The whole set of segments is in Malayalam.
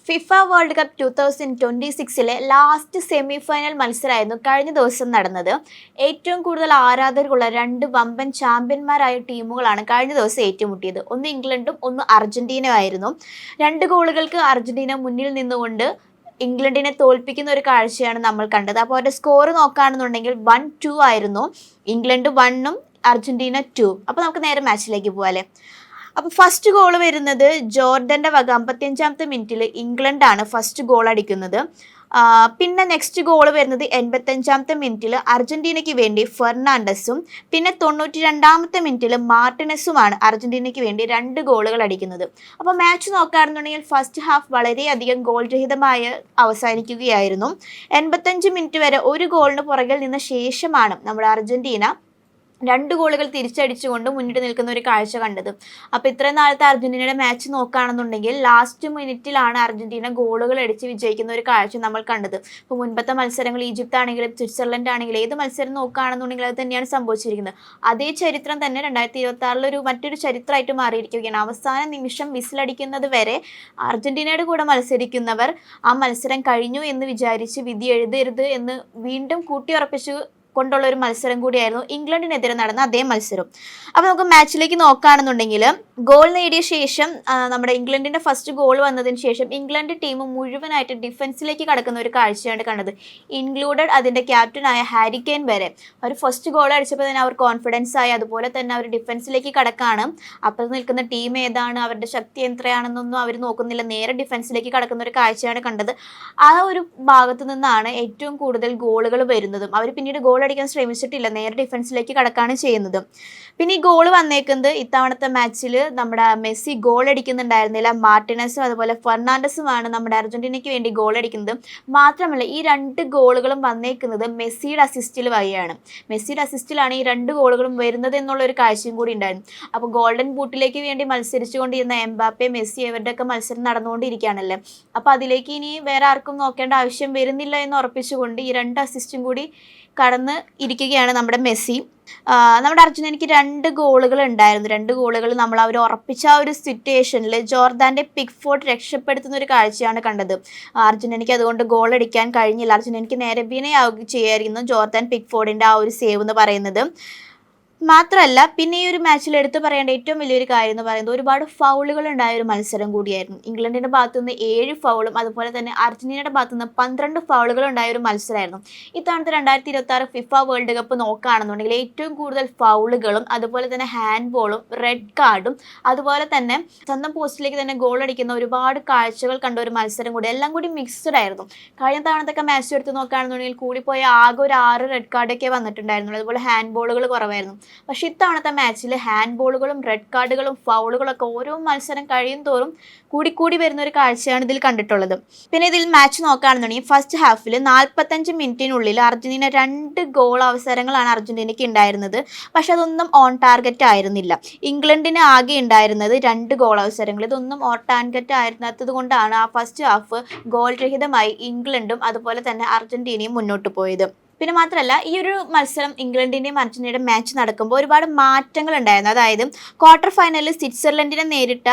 FIFA World Cup 2026 last semi final മത്സരമായിരുന്നു കഴിഞ്ഞ ദിവസം നടന്നത്. ഏറ്റവും കൂടുതൽ ആരാധകരുള്ള രണ്ട് വമ്പൻ ചാമ്പ്യന്മാരായ ടീമുകളാണ് കഴിഞ്ഞ ദിവസം ഏറ്റുമുട്ടിയത്. ഒന്ന് ഇംഗ്ലണ്ടും ഒന്ന് അർജന്റീനയും ആയിരുന്നു. 2 ഗോളുകൾക്ക് അർജന്റീന മുന്നിൽ നിന്നുകൊണ്ട് ഇംഗ്ലണ്ടിനെ തോൽപ്പിക്കുന്ന ഒരു കാഴ്ചയാണ് നമ്മൾ കണ്ടത്. അപ്പോൾ അവരുടെ സ്കോർ നോക്കുകയാണെന്നുണ്ടെങ്കിൽ 1-2 ആയിരുന്നു. ഇംഗ്ലണ്ട് 1ഉം അർജന്റീന 2. അപ്പോൾ നമുക്ക് നേരെ മാച്ചിലേക്ക് പോകാം. അപ്പോൾ ഫസ്റ്റ് ഗോൾ വരുന്നത് ജോർഡൻ്റെ വക 55-ാമത്തെ മിനിറ്റിൽ ഇംഗ്ലണ്ടാണ് ഫസ്റ്റ് ഗോൾ അടിക്കുന്നത്. പിന്നെ നെക്സ്റ്റ് ഗോൾ വരുന്നത് 85-ാമത്തെ മിനിറ്റിൽ അർജന്റീനയ്ക്ക് വേണ്ടി ഫെർണാണ്ടസും പിന്നെ 92-ാമത്തെ മിനിറ്റിൽ മാർട്ടിനസുമാണ് അർജന്റീനയ്ക്ക് വേണ്ടി 2 ഗോളുകൾ അടിക്കുന്നത്. അപ്പോൾ മാച്ച് നോക്കുകയാണെന്നുണ്ടെങ്കിൽ ഫസ്റ്റ് ഹാഫ് വളരെയധികം ഗോൾ രഹിതമായി അവസാനിക്കുകയായിരുന്നു. 85 മിനിറ്റ് വരെ ഒരു ഗോളിന് പുറകിൽ നിന്ന ശേഷമാണ് നമ്മുടെ അർജന്റീന 2 ഗോളുകൾ തിരിച്ചടിച്ചുകൊണ്ട് മുന്നിട്ട് നിൽക്കുന്ന ഒരു കാഴ്ച കണ്ടത്. അപ്പോൾ ഇത്രയും നാളത്തെ അർജന്റീനയുടെ മാച്ച് നോക്കുകയാണെന്നുണ്ടെങ്കിൽ ലാസ്റ്റ് മിനിറ്റിലാണ് അർജന്റീന ഗോളുകൾ അടിച്ച് വിജയിക്കുന്ന ഒരു കാഴ്ച നമ്മൾ കണ്ടത്. ഇപ്പോൾ മുൻപത്തെ മത്സരങ്ങൾ ഈജിപ്ത് ആണെങ്കിലും സ്വിറ്റ്സർലൻഡ് ആണെങ്കിലും ഏത് മത്സരം നോക്കുകയാണെന്നുണ്ടെങ്കിൽ അത് തന്നെയാണ് സംഭവിച്ചിരിക്കുന്നത്. അതേ ചരിത്രം തന്നെ 2026 മറ്റൊരു ചരിത്രമായിട്ട് മാറിയിരിക്കുകയാണ്. അവസാന നിമിഷം വിസിലടിക്കുന്നത് വരെ അർജന്റീനയുടെ കൂടെ മത്സരിക്കുന്നവർ ആ മത്സരം കഴിഞ്ഞു എന്ന് വിചാരിച്ച് വിധി എഴുതരുത് എന്ന് വീണ്ടും കൂട്ടിയുറപ്പിച്ചു കൊണ്ടുള്ള ഒരു മത്സരം കൂടിയായിരുന്നു ഇംഗ്ലണ്ടിനെതിരെ നടന്ന അതേ മത്സരം. അപ്പോൾ നമുക്ക് മാച്ചിലേക്ക് നോക്കുകയാണെന്നുണ്ടെങ്കിൽ ഗോൾ നേടിയ ശേഷം നമ്മുടെ ഇംഗ്ലണ്ടിൻ്റെ ഫസ്റ്റ് ഗോൾ വന്നതിന് ശേഷം ഇംഗ്ലണ്ട് ടീം മുഴുവനായിട്ട് ഡിഫൻസിലേക്ക് കടക്കുന്ന ഒരു കാഴ്ചയാണ് കണ്ടത്. ഇൻക്ലൂഡഡ് അതിൻ്റെ ക്യാപ്റ്റനായ ഹാരി കെയ്ൻ വരെ. അവർ ഫസ്റ്റ് ഗോൾ അടിച്ചപ്പോൾ തന്നെ അവർ കോൺഫിഡൻസ് ആയി. അതുപോലെ തന്നെ അവർ ഡിഫൻസിലേക്ക് കടക്കാണ്. അപ്പോൾ നിൽക്കുന്ന ടീം ഏതാണ്, അവരുടെ ശക്തി എത്രയാണെന്നൊന്നും അവർ നോക്കുന്നില്ല, നേരെ ഡിഫൻസിലേക്ക് കടക്കുന്ന ഒരു കാഴ്ചയാണ് കണ്ടത്. ആ ഒരു ഭാഗത്തു നിന്നാണ് ഏറ്റവും കൂടുതൽ ഗോളുകൾ വരുന്നതും. അവർ പിന്നീട് ഗോൾ അടിക്കാൻ ശ്രമിച്ചിട്ടില്ല, നേരെ ഡിഫൻസിലേക്ക് കടക്കാണ് ചെയ്യുന്നത്. പിന്നെ ഈ ഗോൾ വന്നേക്കുന്നത് ഇത്തവണത്തെ മാച്ചിൽ നമ്മുടെ മെസ്സി ഗോൾ അടിക്കുന്നുണ്ടായിരുന്നില്ല. മാർട്ടിനസും അതുപോലെ ഫെർണാണ്ടസുമാണ് നമ്മുടെ അർജന്റീനയ്ക്ക് വേണ്ടി ഗോൾ അടിക്കുന്നത്. മാത്രമല്ല ഈ 2 ഗോളുകളും വന്നേക്കുന്നത് മെസ്സിയുടെ അസിസ്റ്റിൽ വഴിയാണ്. മെസ്സിയുടെ അസിസ്റ്റിലാണ് ഈ 2 ഗോളുകളും വരുന്നത് എന്നുള്ള ഒരു കാഴ്ചയും കൂടി ഉണ്ടായിരുന്നു. അപ്പോൾ ഗോൾഡൻ ബൂട്ടിലേക്ക് വേണ്ടി മത്സരിച്ചുകൊണ്ടിരുന്ന എംബാപ്പെ, മെസ്സി ഇവരുടെയൊക്കെ മത്സരം നടന്നുകൊണ്ടിരിക്കുകയാണല്ലേ. അപ്പോൾ അതിലേക്ക് ഇനി വേറെ ആർക്കും നോക്കേണ്ട ആവശ്യം വരുന്നില്ല എന്ന് ഉറപ്പിച്ചുകൊണ്ട് ഈ 2 അസിസ്റ്റും കൂടി കടന്ന് ഇരിക്കുകയാണ് നമ്മുടെ മെസ്സി. നമ്മുടെ അർജന്റീനയ്ക്ക് 2 ഗോളുകൾ ഉണ്ടായിരുന്നു. 2 ഗോളുകൾ നമ്മൾ അവർ ഉറപ്പിച്ച ആ ഒരു സിറ്റുവേഷനിൽ ജോർദാൻ്റെ പിക്ഫോർഡ് രക്ഷപ്പെടുത്തുന്ന ഒരു കാഴ്ചയാണ് കണ്ടത്. അർജന്റീനയ്ക്ക് അതുകൊണ്ട് ഗോൾ അടിക്കാൻ കഴിഞ്ഞില്ല. അർജന്റീനയ്ക്ക് നേരെ വിനയാവുക ചെയ്യായിരുന്നു ജോർദാൻ പിക്ഫോർഡിൻ്റെ ആ ഒരു സേവ് എന്ന് പറയുന്നത്. മാത്രമല്ല പിന്നെ ഈ ഒരു മാച്ചിൽ എടുത്തു പറയേണ്ട ഏറ്റവും വലിയൊരു കാര്യം എന്ന് പറയുന്നത് ഒരുപാട് ഫൗളുകൾ ഉണ്ടായ ഒരു മത്സരം കൂടിയായിരുന്നു. ഇംഗ്ലണ്ടിൻ്റെ ഭാഗത്തുനിന്ന് 7 ഫൗളും അതുപോലെ തന്നെ അർജന്റീനയുടെ ഭാഗത്തുനിന്ന് 12 ഫൗളുകൾ ഉണ്ടായ ഒരു മത്സരമായിരുന്നു. ഇത്തവണത്തെ 2026 ഫിഫ വേൾഡ് കപ്പ് നോക്കുകയാണെന്നുണ്ടെങ്കിൽ ഏറ്റവും കൂടുതൽ ഫൗളുകളും അതുപോലെ തന്നെ ഹാൻഡ് ബോളും റെഡ് കാർഡും അതുപോലെ തന്നെ സ്വന്തം പോസ്റ്റിലേക്ക് തന്നെ ഗോൾ അടിക്കുന്ന ഒരുപാട് കാഴ്ചകൾ കണ്ട ഒരു മത്സരം കൂടി, എല്ലാം കൂടി മിക്സ്ഡ് ആയിരുന്നു. കഴിഞ്ഞ തവണത്തൊക്കെ മാച്ച് എടുത്ത് നോക്കുകയാണെന്നുണ്ടെങ്കിൽ കൂടിപ്പോയ ആകെ ഒരു 6 റെഡ് കാർഡൊക്കെ വന്നിട്ടുണ്ടായിരുന്നു. അതുപോലെ ഹാൻഡ് ബോളുകൾ കുറവായിരുന്നു. പക്ഷേ ഇത്തവണത്തെ മാച്ചിൽ ഹാൻഡ് ബോളുകളും റെഡ് കാർഡുകളും ഫൗളുകളൊക്കെ ഓരോ മത്സരം കഴിയും തോറും കൂടി വരുന്ന ഒരു കാഴ്ചയാണ് ഇതിൽ കണ്ടിട്ടുള്ളത്. പിന്നെ ഇതിൽ മാച്ച് നോക്കുകയാണെന്നുണ്ടെങ്കിൽ ഫസ്റ്റ് ഹാഫിൽ 45 മിനിറ്റിനുള്ളിൽ അർജന്റീന 2 ഗോൾ അവസരങ്ങളാണ് അർജന്റീനയ്ക്ക് ഉണ്ടായിരുന്നത്. പക്ഷെ അതൊന്നും ഓൺ ടാർഗറ്റ് ആയിരുന്നില്ല. ഇംഗ്ലണ്ടിന് ആകെ ഉണ്ടായിരുന്നത് 2 ഗോൾ അവസരങ്ങൾ. ഇതൊന്നും ഓൺ ടാർഗറ്റ് ആയിരുന്നത് കൊണ്ടാണ് ആ ഫസ്റ്റ് ഹാഫ് ഗോൾ രഹിതമായി ഇംഗ്ലണ്ടും അതുപോലെ തന്നെ അർജന്റീനയും മുന്നോട്ട് പോയത്. പിന്നെ മാത്രമല്ല ഈ ഒരു മത്സരം ഇംഗ്ലണ്ടിൻ്റെയും അർജന്റീനയുടെ മാച്ച് നടക്കുമ്പോൾ ഒരുപാട് മാറ്റങ്ങൾ ഉണ്ടായിരുന്നു. അതായത് ക്വാർട്ടർ ഫൈനലിൽ സ്വിറ്റ്സർലൻഡിനെ നേരിട്ട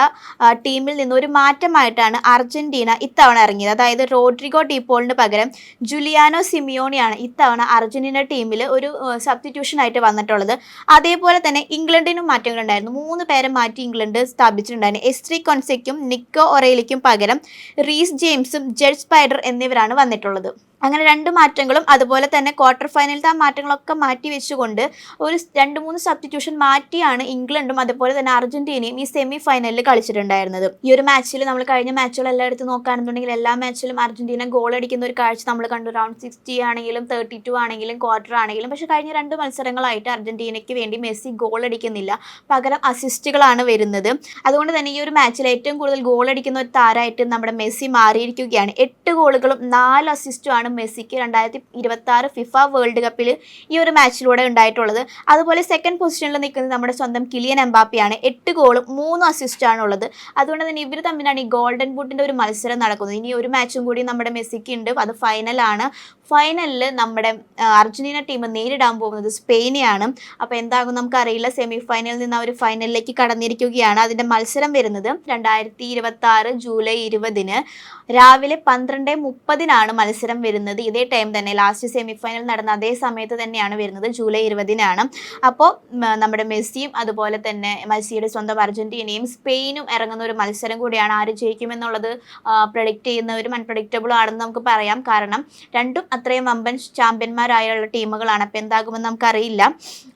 ടീമിൽ നിന്ന് ഒരു മാറ്റമായിട്ടാണ് അർജന്റീന ഇത്തവണ ഇറങ്ങിയത്. അതായത് റോഡ്രിഗോ ഡീപോളിന് പകരം ജുലിയാനോ സിമിയോണിയാണ് ഇത്തവണ അർജന്റീന ടീമിൽ ഒരു സബ്സ്റ്റിറ്റ്യൂഷനായിട്ട് വന്നിട്ടുള്ളത്. അതേപോലെ തന്നെ ഇംഗ്ലണ്ടിനും മാറ്റങ്ങളുണ്ടായിരുന്നു. 3 പേരെ മാറ്റി ഇംഗ്ലണ്ട് സ്ഥാപിച്ചിട്ടുണ്ടായിരുന്നു. എസ്ട്രി കൊൻസയ്ക്കും നിക്കോ ഒറേലിക്കും പകരം റീസ് ജെയിംസും ജെഡ് സ്പൈഡർ എന്നിവരാണ് വന്നിട്ടുള്ളത്. അങ്ങനെ 2 മാറ്റങ്ങളും അതുപോലെ തന്നെ ക്വാർട്ടർ ഫൈനലിലത്തെ ആ മാറ്റങ്ങളൊക്കെ മാറ്റി വെച്ചുകൊണ്ട് ഒരു 2-3 സബ്സ്റ്റിറ്റ്യൂഷൻ മാറ്റിയാണ് ഇംഗ്ലണ്ടും അതുപോലെ തന്നെ അർജന്റീനയും ഈ സെമി ഫൈനലിൽ കളിച്ചിട്ടുണ്ടായിരുന്നത്. ഈ ഒരു മാച്ചിൽ നമ്മൾ കഴിഞ്ഞ മാച്ചുകളെല്ലാം എടുത്ത് നോക്കുകയാണെന്നുണ്ടെങ്കിൽ എല്ലാ മാച്ചിലും അർജന്റീന ഗോൾ അടിക്കുന്ന ഒരു കാഴ്ച നമ്മൾ കണ്ടു. റൗണ്ട് 60 ആണെങ്കിലും 32 ആണെങ്കിലും ക്വാർട്ടർ ആണെങ്കിലും. പക്ഷേ കഴിഞ്ഞ 2 മത്സരങ്ങളായിട്ട് അർജന്റീനയ്ക്ക് വേണ്ടി മെസ്സി ഗോൾ അടിക്കുന്നില്ല, പകരം അസിസ്റ്റുകളാണ് വരുന്നത്. അതുകൊണ്ട് തന്നെ ഈ ഒരു മാച്ചിൽ ഏറ്റവും കൂടുതൽ ഗോൾ അടിക്കുന്ന ഒരു താരമായിട്ട് നമ്മുടെ മെസ്സി മാറിയിരിക്കുകയാണ്. 8 ഗോളുകളും 4 അസിസ്റ്റുമാണ് മെസ്സിക്ക് 2026 ഫിഫ വേൾഡ് കപ്പിൽ ഈ ഒരു മാച്ചിലൂടെ ഉണ്ടായിട്ടുള്ളത്. അതുപോലെ സെക്കൻഡ് പൊസിഷനിൽ നിൽക്കുന്നത് നമ്മുടെ സ്വന്തം കിലിയൻ എംബാപ്പയാണ്. 8 ഗോളും 3 അസിസ്റ്റാണ് ഉള്ളത്. അതുകൊണ്ട് തന്നെ ഇവർ തമ്മിലാണ് ഈ ഗോൾഡൻ ബൂട്ടിൻ്റെ ഒരു മത്സരം നടക്കുന്നത്. ഇനി ഒരു മാച്ചും കൂടി നമ്മുടെ മെസ്സിക്ക് ഉണ്ട്, അത് ഫൈനലാണ്. ഫൈനലിൽ നമ്മുടെ അർജന്റീന ടീം നേരിടാൻ പോകുന്നത് സ്പെയിനെയാണ്. അപ്പോൾ എന്താകും നമുക്കറിയില്ല. സെമി ഫൈനലിൽ നിന്ന് അവർ ഫൈനലിലേക്ക് കടന്നിരിക്കുകയാണ്. അതിൻ്റെ മത്സരം വരുന്നത് 2026 ജൂലൈ 20 രാവിലെ 12:30 മത്സരം വരുന്നത്. ഇതേ ടൈം തന്നെ ലാസ്റ്റ് സെമി ഫൈനൽ നടന്ന അതേ സമയത്ത് തന്നെയാണ് വരുന്നത്, ജൂലൈ 20 അപ്പോൾ നമ്മുടെ മെസ്സിയും അതുപോലെ തന്നെ മെസ്സിയുടെ സ്വന്തം അർജന്റീനയും സ്പെയിനും ഇറങ്ങുന്ന ഒരു മത്സരം കൂടിയാണ്. ആര് ജയിക്കുമെന്നുള്ളത് പ്രഡിക്റ്റ് ചെയ്യുന്നവരും അൺപ്രഡിക്റ്റബിൾ ആണെന്ന് നമുക്ക് പറയാം. കാരണം രണ്ടും അത്രയും വമ്പൻ ചാമ്പ്യന്മാരായുള്ള ടീമുകളാണ്. അപ്പോൾ എന്താകുമെന്ന് നമുക്കറിയില്ല.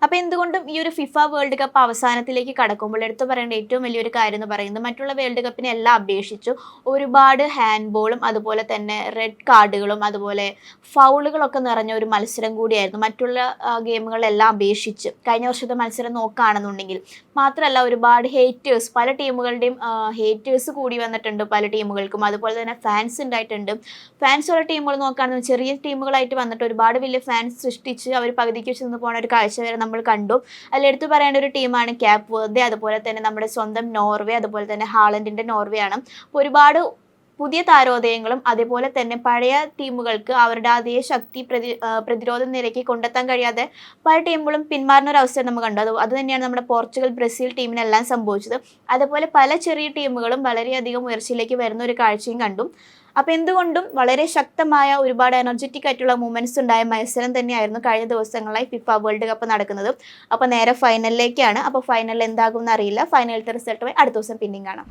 അപ്പോൾ എന്തുകൊണ്ടും ഈ ഒരു ഫിഫ വേൾഡ് കപ്പ് അവസാനത്തിലേക്ക് കടക്കുമ്പോൾ എടുത്തു പറയേണ്ട ഏറ്റവും വലിയൊരു കാര്യം എന്ന് പറയുന്നത് മറ്റുള്ള വേൾഡ് കപ്പിനെ എല്ലാം അപേക്ഷിച്ചു ഒരുപാട് ഹാൻഡ് ബോളും അതുപോലെ തന്നെ റെഡ് കാർഡുകളും അതുപോലെ ഫൗളുകളൊക്കെ നിറഞ്ഞ ഒരു മത്സരം കൂടിയായിരുന്നു മറ്റുള്ള ഗെയിമുകളെല്ലാം അപേക്ഷിച്ച്. കഴിഞ്ഞ വർഷത്തെ മത്സരം നോക്കുകയാണെന്നുണ്ടെങ്കിൽ മാത്രമല്ല ഒരുപാട് ഹേറ്റേഴ്സ്, പല ടീമുകളുടെയും ഹേറ്റേഴ്സ് കൂടി വന്നിട്ടുണ്ട് പല ടീമുകൾക്കും. അതുപോലെ തന്നെ ഫാൻസ് ഉണ്ടായിട്ടുണ്ട്. ഫാൻസുള്ള ടീമുകൾ നോക്കുകയാണെന്ന് ചെറിയ ടീമുകളായിട്ട് വന്നിട്ട് ഒരുപാട് വലിയ ഫാൻസ് സൃഷ്ടിച്ച് അവർ പകുതിക്ക് ചെന്ന് പോകുന്ന ഒരു കാഴ്ച വരെ നമ്മൾ കണ്ടു. അതിൽ എടുത്തു പറയേണ്ട ഒരു ടീമാണ് ക്യാപ്പ് വെർദെ, അതുപോലെ തന്നെ നമ്മുടെ സ്വന്തം നോർവേ, അതുപോലെ തന്നെ ഹാളൻഡിൻ്റെ നോർവേ ആണ്. അപ്പോൾ ഒരുപാട് പുതിയ താരോദയങ്ങളും അതേപോലെ തന്നെ പഴയ ടീമുകൾക്ക് അവരുടെ അതേ ശക്തി പ്രതിരോധ നിരക്ക് കൊണ്ടെത്താൻ കഴിയാതെ പല ടീമുകളും പിന്മാറുന്ന ഒരു അവസ്ഥ നമ്മൾ കണ്ടു. അത് തന്നെയാണ് നമ്മുടെ പോർച്ചുഗൽ ബ്രസീൽ ടീമിനെല്ലാം സംഭവിച്ചത്. അതുപോലെ പല ചെറിയ ടീമുകളും വളരെയധികം ഉയർച്ചയിലേക്ക് വരുന്ന ഒരു കാഴ്ചയും കണ്ടു. അപ്പോൾ എന്തുകൊണ്ടും വളരെ ശക്തമായ ഒരുപാട് എനർജറ്റിക് ആയിട്ടുള്ള മൂവ്മെൻറ്റ്സ് ഉണ്ടായ മത്സരം തന്നെയായിരുന്നു കഴിഞ്ഞ ദിവസങ്ങളായി ഫിഫ വേൾഡ് കപ്പ് നടക്കുന്നത്. അപ്പോൾ നേരെ ഫൈനലിലേക്കാണ്. അപ്പോൾ ഫൈനലിൽ എന്താകും എന്നറിയില്ല. ഫൈനലിലത്തെ റിസൾട്ടുമായി അടുത്ത ദിവസം പിന്നെയും കാണാം.